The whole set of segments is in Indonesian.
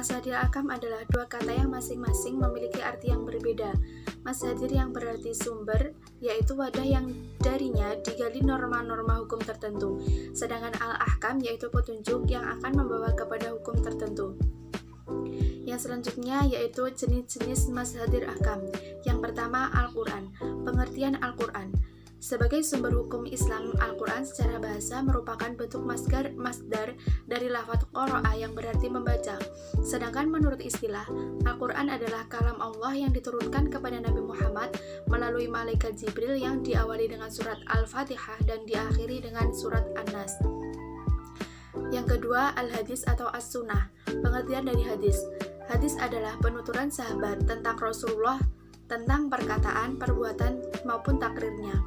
Mashadir akam adalah dua kata yang masing-masing memiliki arti yang berbeda. Mashadir yang berarti sumber, yaitu wadah yang darinya digali norma-norma hukum tertentu. Sedangkan al-ahkam yaitu petunjuk yang akan membawa kepada hukum tertentu. Yang selanjutnya yaitu jenis-jenis mashadir akam. Yang pertama, Al-Quran. Pengertian Al-Quran sebagai sumber hukum Islam, Al-Quran secara bahasa merupakan bentuk masdar dari lafadz qara'a yang berarti membaca. Sedangkan menurut istilah, Al-Quran adalah kalam Allah yang diturunkan kepada Nabi Muhammad melalui malaikat Jibril yang diawali dengan surat Al-Fatihah dan diakhiri dengan surat An-Nas. Yang kedua, Al-Hadis atau As-Sunnah. Pengertian dari hadis. Hadis adalah penuturan sahabat tentang Rasulullah tentang perkataan, perbuatan, maupun takrirnya.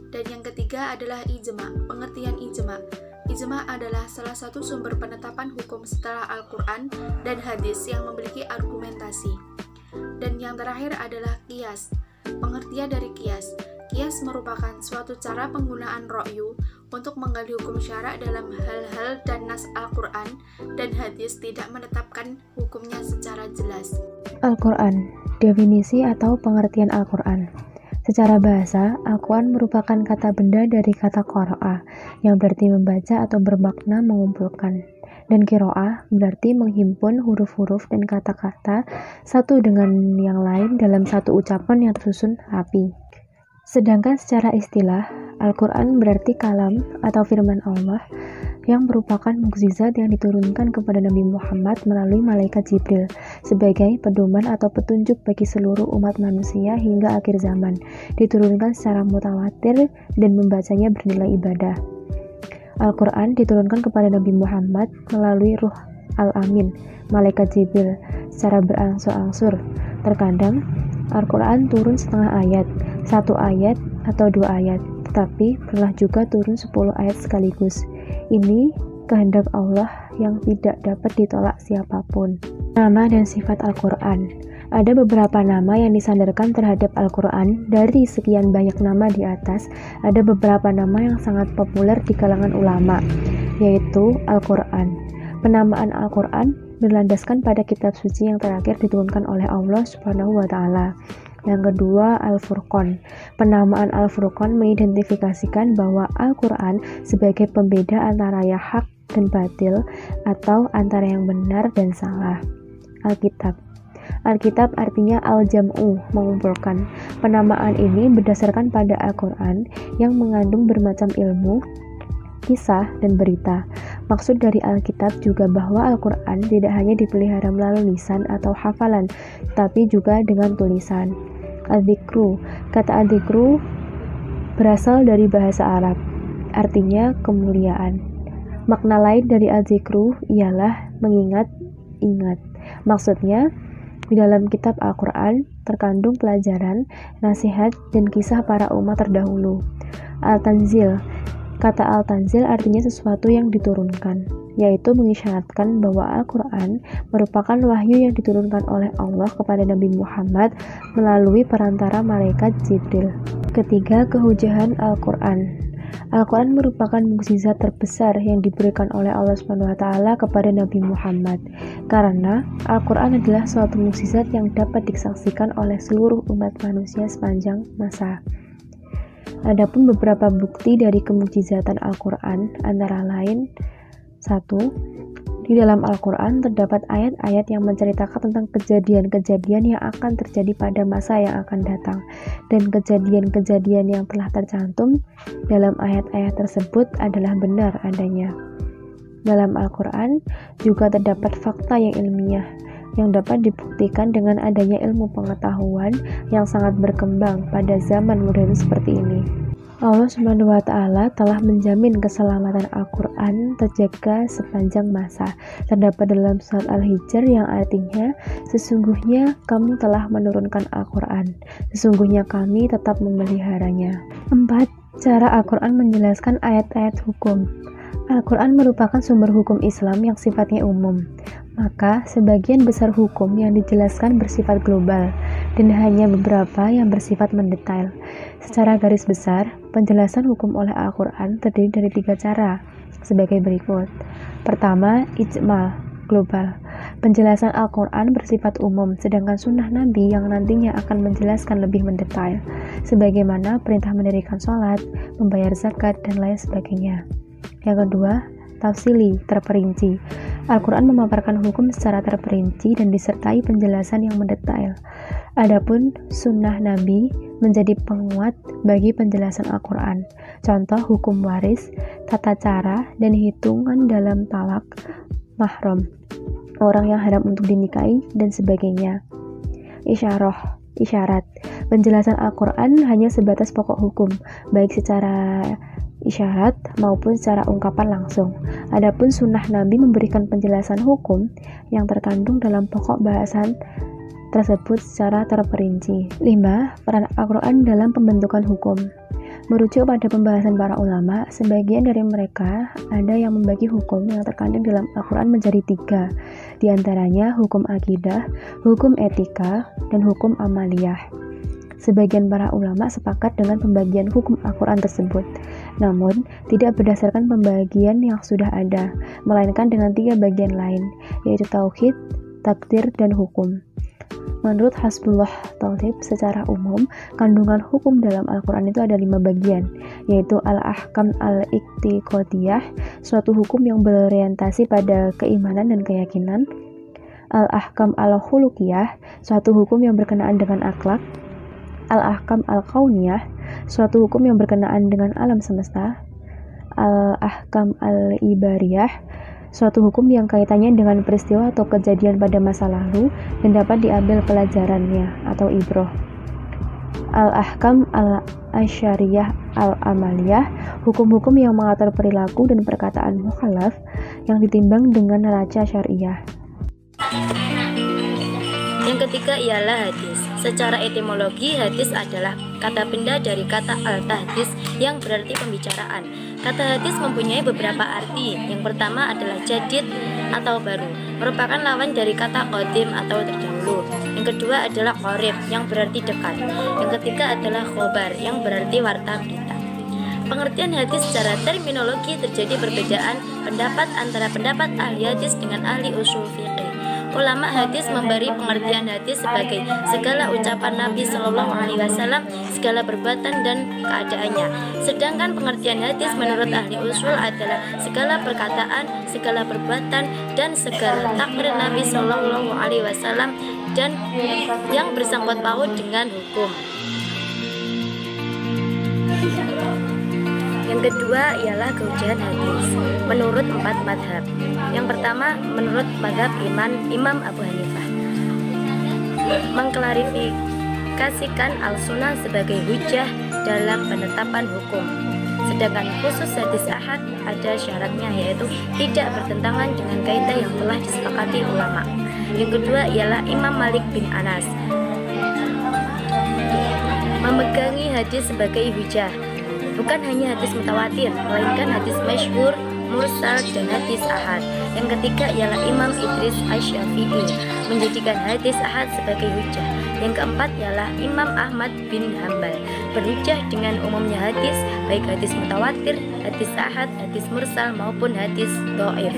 Dan yang ketiga adalah ijma. Pengertian ijma. Ijma adalah salah satu sumber penetapan hukum setelah Al-Quran dan hadis yang memiliki argumentasi. Dan yang terakhir adalah qiyas. Pengertian dari qiyas. Qiyas merupakan suatu cara penggunaan ra'yu untuk menggali hukum syara dalam hal-hal dan nas Al-Quran dan hadis tidak menetapkan hukumnya secara jelas. Al-Quran. Definisi atau pengertian Al-Quran. Secara bahasa, Al-Quran merupakan kata benda dari kata qara'a, yang berarti membaca atau bermakna mengumpulkan. Dan qira'ah berarti menghimpun huruf-huruf dan kata-kata satu dengan yang lain dalam satu ucapan yang tersusun rapi. Sedangkan secara istilah, Al-Quran berarti kalam atau firman Allah yang merupakan mukjizat yang diturunkan kepada Nabi Muhammad melalui malaikat Jibril sebagai pedoman atau petunjuk bagi seluruh umat manusia hingga akhir zaman, diturunkan secara mutawatir dan membacanya bernilai ibadah. Al-Quran diturunkan kepada Nabi Muhammad melalui Ruh Al-Amin, malaikat Jibril, secara berangsur-angsur. Terkadang, Al-Quran turun setengah ayat, 1 ayat atau 2 ayat, tetapi pernah juga turun 10 ayat sekaligus. Ini kehendak Allah yang tidak dapat ditolak siapapun. Nama dan sifat Al-Quran. Ada beberapa nama yang disandarkan terhadap Al-Quran. Dari sekian banyak nama di atas, ada beberapa nama yang sangat populer di kalangan ulama, yaitu Al-Quran. Penamaan Al-Quran berlandaskan pada kitab suci yang terakhir diturunkan oleh Allah Subhanahu wa Ta'ala. Yang kedua, Al-Furqan. Penamaan Al-Furqan mengidentifikasikan bahwa Al-Quran sebagai pembeda antara yang hak dan batil atau antara yang benar dan salah. Alkitab. Alkitab artinya al-jam'u, mengumpulkan. Penamaan ini berdasarkan pada Al-Quran yang mengandung bermacam ilmu, kisah, dan berita. Maksud dari Alkitab juga bahwa Al-Quran tidak hanya dipelihara melalui lisan atau hafalan, tapi juga dengan tulisan. Al-Dzikru. Kata Al-Dzikru berasal dari bahasa Arab, artinya kemuliaan. Makna lain dari Al-Dzikru ialah mengingat, ingat. Maksudnya, di dalam kitab Al-Quran terkandung pelajaran, nasihat, dan kisah para umat terdahulu. Al-Tanzil. Kata Al-Tanzil artinya sesuatu yang diturunkan, yaitu mengisyaratkan bahwa Al-Quran merupakan wahyu yang diturunkan oleh Allah kepada Nabi Muhammad melalui perantara malaikat Jibril. Ketiga, kehujahan Al-Quran. Al-Quran merupakan mukjizat terbesar yang diberikan oleh Allah SWT kepada Nabi Muhammad, karena Al-Quran adalah suatu mukjizat yang dapat disaksikan oleh seluruh umat manusia sepanjang masa. Adapun beberapa bukti dari kemukjizatan Al-Quran antara lain: 1. Di dalam Al-Quran terdapat ayat-ayat yang menceritakan tentang kejadian-kejadian yang akan terjadi pada masa yang akan datang, dan kejadian-kejadian yang telah tercantum dalam ayat-ayat tersebut adalah benar adanya. Dalam Al-Quran juga terdapat fakta yang ilmiah yang dapat dibuktikan dengan adanya ilmu pengetahuan yang sangat berkembang pada zaman modern seperti ini. Allah Subhanahu wa Ta'ala telah menjamin keselamatan Al-Quran terjaga sepanjang masa. Terdapat dalam surat Al-Hijr yang artinya, sesungguhnya kamu telah menurunkan Al-Quran, sesungguhnya kami tetap memeliharanya. 4. Cara Al-Quran menjelaskan ayat-ayat hukum. Al-Quran merupakan sumber hukum Islam yang sifatnya umum, maka sebagian besar hukum yang dijelaskan bersifat global dan hanya beberapa yang bersifat mendetail. Secara garis besar, penjelasan hukum oleh Al-Quran terdiri dari 3 cara sebagai berikut. Pertama, ijmal, global. Penjelasan Al-Quran bersifat umum, sedangkan sunnah Nabi yang nantinya akan menjelaskan lebih mendetail, sebagaimana perintah mendirikan sholat, membayar zakat, dan lain sebagainya. Yang kedua, tafsili, terperinci. Al-Quran memaparkan hukum secara terperinci dan disertai penjelasan yang mendetail. Adapun sunnah Nabi menjadi penguat bagi penjelasan Al-Quran. Contoh hukum waris, tata cara, dan hitungan dalam talak, mahram, orang yang haram untuk dinikahi, dan sebagainya. Isyarat. Penjelasan Al-Quran hanya sebatas pokok hukum, baik secara isyarat maupun secara ungkapan langsung. Adapun sunnah Nabi memberikan penjelasan hukum yang terkandung dalam pokok bahasan tersebut secara terperinci. 5. Peran Al-Quran dalam pembentukan hukum. Merujuk pada pembahasan para ulama, sebagian dari mereka ada yang membagi hukum yang terkandung dalam Al-Quran menjadi 3, di antaranya hukum akidah, hukum etika, dan hukum amaliyah. Sebagian para ulama sepakat dengan pembagian hukum Al-Quran tersebut, namun tidak berdasarkan pembagian yang sudah ada, melainkan dengan 3 bagian lain, yaitu tauhid, takdir, dan hukum. Menurut Hasbullah Thalib, secara umum, kandungan hukum dalam Al-Quran itu ada 5 bagian, yaitu Al-Ahkam Al-Iqtiqodiyah, suatu hukum yang berorientasi pada keimanan dan keyakinan, Al-Ahkam Al-Khuluqiyah, suatu hukum yang berkenaan dengan akhlak, Al-Ahkam Al-Kauniyah, suatu hukum yang berkenaan dengan alam semesta, Al-Ahkam Al-Ibariyah, suatu hukum yang kaitannya dengan peristiwa atau kejadian pada masa lalu dan dapat diambil pelajarannya atau ibroh. Al-Ahkam Al-Asyariyah Al-Amaliyah, hukum-hukum yang mengatur perilaku dan perkataan mukhalaf yang ditimbang dengan neraca syariah. Yang ketiga ialah hadis. Secara etimologi, hadis adalah kata benda dari kata al-tahdis yang berarti pembicaraan. Kata hadis mempunyai beberapa arti. Yang pertama adalah jadid atau baru, merupakan lawan dari kata qadim atau terdahulu. Yang kedua adalah qorib yang berarti dekat. Yang ketiga adalah khobar yang berarti warta berita. Pengertian hadis secara terminologi terjadi perbedaan pendapat antara pendapat ahli hadis dengan ahli usul fiqih. Ulama hadis memberi pengertian hadis sebagai segala ucapan Nabi Shallallahu Alaihi Wasallam, segala perbuatan dan keadaannya. Sedangkan pengertian hadis menurut ahli usul adalah segala perkataan, segala perbuatan, dan segala takrir Nabi Shallallahu Alaihi Wasallam dan yang bersangkut paut dengan hukum. Yang kedua ialah keujian hadis menurut 4 madhab. Yang pertama, menurut madhab Imam Abu Hanifah, mengklarifikasikan al-sunnah sebagai hujjah dalam penetapan hukum. Sedangkan khusus hadis ahad ada syaratnya, yaitu tidak bertentangan dengan kaidah yang telah disepakati ulama. Yang kedua ialah Imam Malik bin Anas, memegangi hadis sebagai hujjah. Bukan hanya hadis mutawatir, melainkan hadis masyhur, mursal, dan hadis ahad. Yang ketiga ialah Imam Idris Asy-Syafi'i, menjadikan hadis ahad sebagai hujjah. Yang keempat ialah Imam Ahmad bin Hambal, berhujjah dengan umumnya hadis, baik hadis mutawatir, hadis ahad, hadis mursal, maupun hadis dhaif.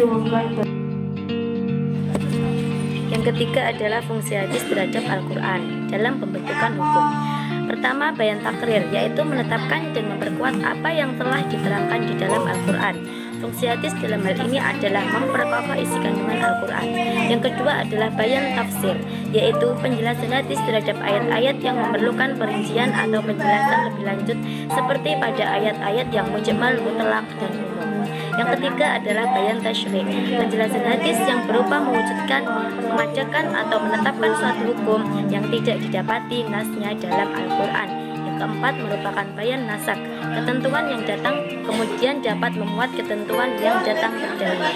Yang ketiga adalah fungsi hadis terhadap Al-Quran dalam pembentukan hukum. Pertama, bayan takrir, yaitu menetapkan dan memperkuat apa yang telah diterangkan di dalam Al-Quran. Fungsi hadis dalam hal ini adalah memperkokoh isi kandungan Al-Quran. Yang kedua adalah bayan tafsir, yaitu penjelasan hadis terhadap ayat-ayat yang memerlukan perincian atau penjelasan lebih lanjut, seperti pada ayat-ayat yang mujmal, mutlak, dan umum. Yang ketiga adalah bayan tasyri', penjelasan hadis yang berupa mewujudkan, memajakan, atau menetapkan suatu hukum yang tidak didapati nasnya dalam Al-Quran. Yang keempat merupakan bayan nasak, ketentuan yang datang kemudian dapat memuat ketentuan yang datang terdahulu.